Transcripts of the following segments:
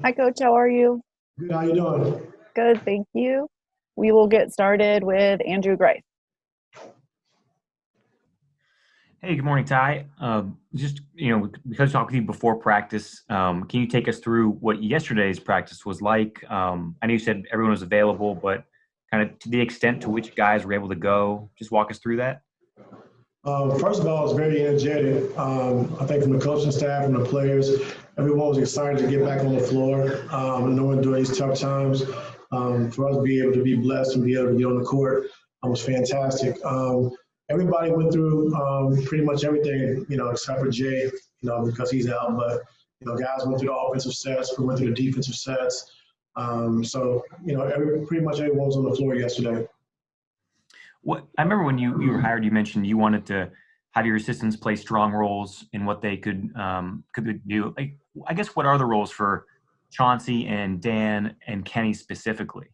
Hi, Coach. How are you? Good, how you doing? Good, thank you. We will get started with Andrew Gray. Hey, good morning, Ty. Because I talked with you before practice, can you take us through what yesterday's practice was like? I know you said everyone was available, but kind of to the extent to which guys were able to go, just walk us through that. First of all, it was very energetic. I think from the coaching staff, from the players, everyone was excited to get back on the floor, knowing during these tough times, for us to be able to be blessed and be able to get on the court was fantastic. Everybody went through pretty much everything, except for Jay, because he's out. But, guys went through the offensive sets, we went through the defensive sets. Pretty much everyone was on the floor yesterday. What I remember when you were hired, you mentioned you wanted to have your assistants play strong roles in what they could do. Like, I guess what are the roles for Chauncey and Dan and Kenny specifically?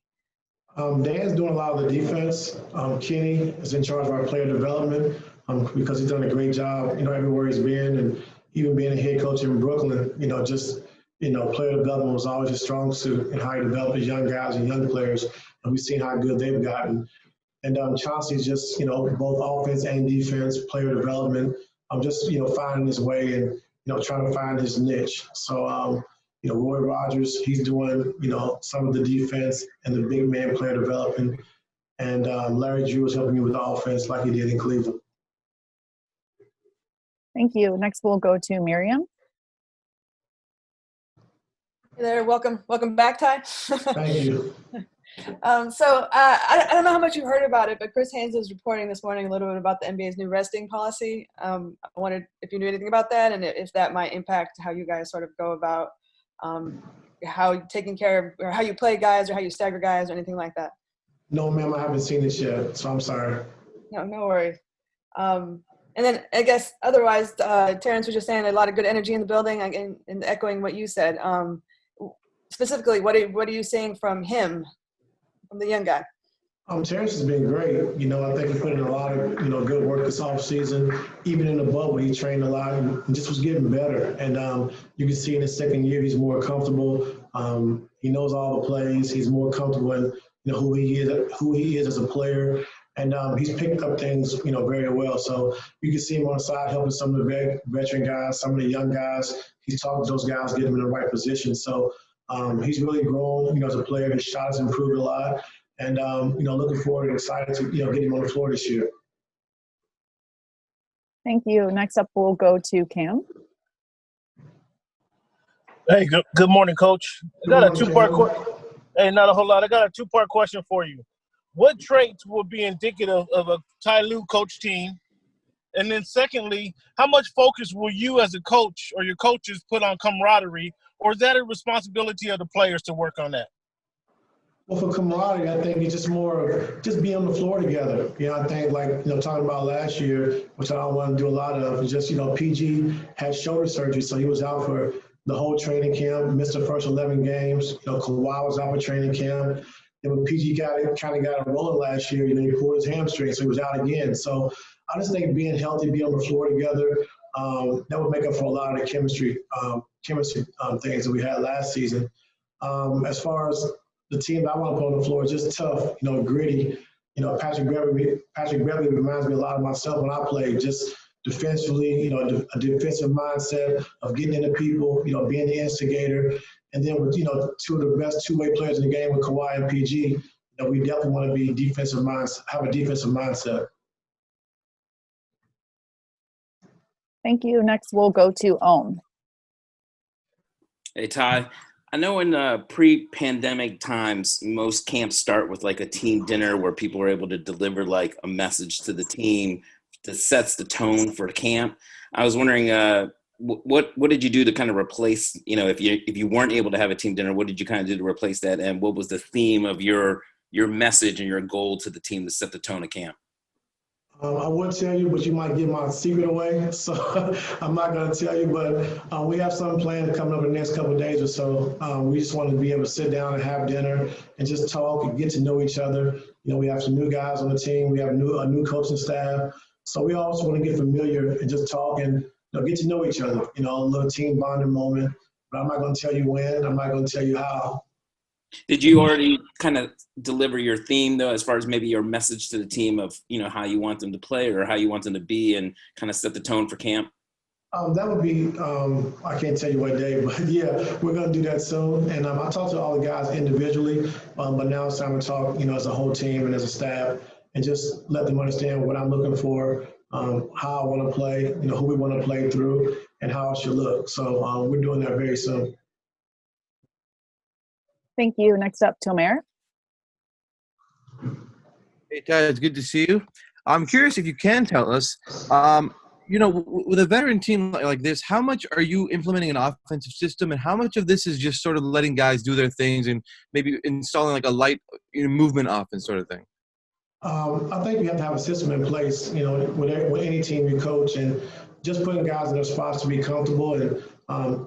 Dan's doing a lot of the defense. Kenny is in charge of our player development because he's done a great job, everywhere he's been, and even being a head coach in Brooklyn, player development was always a strong suit in how you develop the young guys and young players, and we've seen how good they've gotten. And Chauncey's just, both offense and defense, player development, finding his way and, trying to find his niche. So, Roy Rogers, he's doing, some of the defense and the big man player development. And Larry Drew is helping me with the offense like he did in Cleveland. Thank you. Next, we'll go to Miriam. Hey there, welcome back, Ty. Thank you. I don't know how much you've heard about it, but Chris Haynes was reporting this morning a little bit about the NBA's new resting policy. I wondered if you knew anything about that and if that might impact how you guys sort of go about how taking care of or how you play guys or how you stagger guys or anything like that. No, ma'am, I haven't seen this yet, so I'm sorry. No worries. And then I guess otherwise, Terrence was just saying a lot of good energy in the building and echoing what you said. Specifically, what are you seeing from him? From the young guy? Terrence has been great. I think he put in a lot of, good work this offseason. Even in the bubble, he trained a lot and just was getting better. And you can see in his second year, he's more comfortable. He knows all the plays. He's more comfortable in, who he is as a player. And he's picked up things, very well. So you can see him on the side helping some of the veteran guys, some of the young guys. He's talking to those guys, getting them in the right position. So he's really grown, as a player. His shot has improved a lot. And, looking forward and excited to, get him on the floor this year. Thank you. Next up, we'll go to Cam. Hey, good morning, Coach. I got a two-part question. Hey, not a whole lot. I got a two-part question for you. What traits will be indicative of a Tyronn Lue coach team? And then secondly, how much focus will you as a coach or your coaches put on camaraderie, or is that a responsibility of the players to work on that? Well, for camaraderie, I think it's just more of just being on the floor together. I think talking about last year, which I don't want to do a lot of, just, PG had shoulder surgery, so he was out for the whole training camp, missed the first 11 games. Kawhi was out for training camp. And when PG kind of got it rolling last year, he pulled his hamstring, so he was out again. So I just think being healthy, being on the floor together, that would make up for a lot of the chemistry things that we had last season. As far as the team that I want to put on the floor is just tough, gritty. Patrick Beverly reminds me a lot of myself when I played, just defensively, a defensive mindset of getting into people, being the instigator. And then with, two of the best two-way players in the game with Kawhi and PG, we definitely want to be have a defensive mindset. Thank you. Next, we'll go to Ohm. Hey, Ty. I know in pre-pandemic times, most camps start with like a team dinner where people are able to deliver like a message to the team that sets the tone for the camp. I was wondering, what did you do to kind of replace, if you weren't able to have a team dinner, what did you kind of do to replace that? And what was the theme of your message and your goal to the team to set the tone of camp? I would tell you, but you might give my secret away, so I'm not going to tell you. But we have something planned coming up in the next couple of days or so. We just want to be able to sit down and have dinner and just talk and get to know each other. We have some new guys on the team. We have a new coaching staff. So we also want to get familiar and just talk and get to know each other. A little team bonding moment. but I'm not going to tell you when. I'm not going to tell you how. Did you already kind of deliver your theme though, as far as maybe your message to the team of, how you want them to play or how you want them to be and kind of set the tone for camp? That would be, I can't tell you what day, but yeah, we're going to do that soon. And I talked to all the guys individually, but now it's time to talk, as a whole team and as a staff, and just let them understand what I'm looking for, how I want to play, who we want to play through, and how it should look. So we're doing that very soon. Thank you. Next up, Tomer. Hey, Ty, it's good to see you. I'm curious if you can tell us, with a veteran team like this, how much are you implementing an offensive system, and how much of this is just sort of letting guys do their things and maybe installing like a light movement offense sort of thing? I think you have to have a system in place, with any team you coach, and just putting guys in their spots to be comfortable, and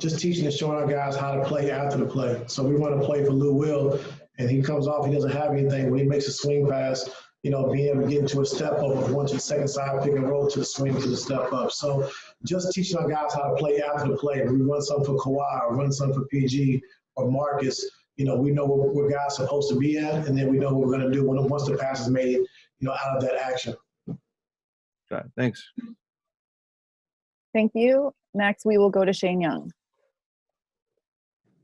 just teaching and showing our guys how to play after the play. So we want to play for Lue Will, and he comes off, he doesn't have anything. When he makes a swing pass, being able to get into a step up of one to the second side, pick and roll to the swing to the step up. So just teaching our guys how to play after the play. We run something for Kawhi or run something for PG or Marcus. We know where guys are supposed to be at, and then we know what we're going to do once the pass is made, out of that action. Got it. Thanks. Thank you. Next, we will go to Shane Young.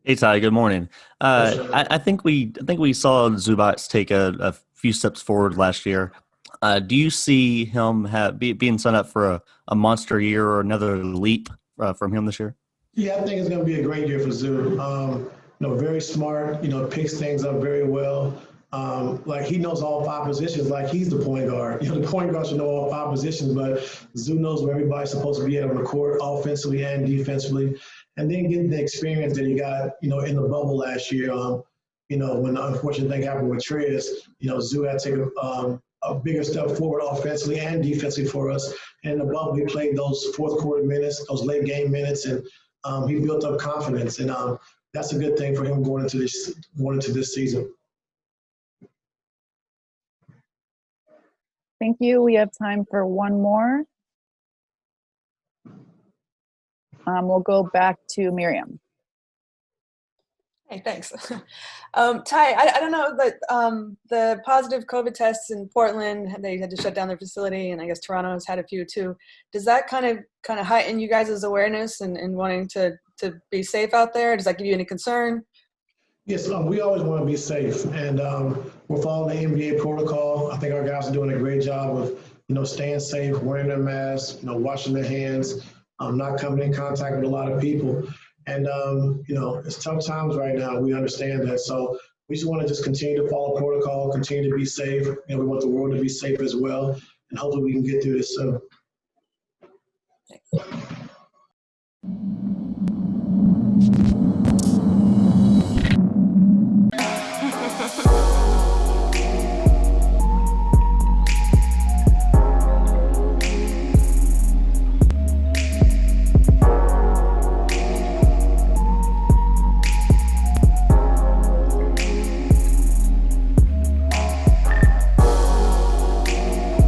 Hey Ty, good morning. I think we saw Zubac take a few steps forward last year. Do you see him being signed up for a monster year or another leap from him this year? Yeah, I think it's going to be a great year for Zoo. Very smart. Picks things up very well. Like he knows all 5 positions. Like he's the point guard. The point guard should know all 5 positions, but Zoo knows where everybody's supposed to be at on the court, offensively and defensively. And then getting the experience that he got, in the bubble last year. When the unfortunate thing happened with Trez, Zoo had to take a bigger step forward offensively and defensively for us. And in the bubble, he played those fourth quarter minutes, those late game minutes, and he built up confidence. And that's a good thing for him going into this season. Thank you. We have time for one more. We'll go back to Miriam. Hey, thanks. Ty, I don't know, but the positive COVID tests in Portland, they had to shut down their facility, and I guess Toronto has had a few too. Does that kind of heighten you guys' awareness and wanting to be safe out there? Does that give you any concern? Yes, we always want to be safe, and we're following the NBA protocol. I think our guys are doing a great job of, staying safe, wearing their masks, washing their hands, not coming in contact with a lot of people. And, it's tough times right now. We understand that. So we just want to just continue to follow protocol, continue to be safe. We want the world to be safe as well. And hopefully we can get through this soon. Thanks.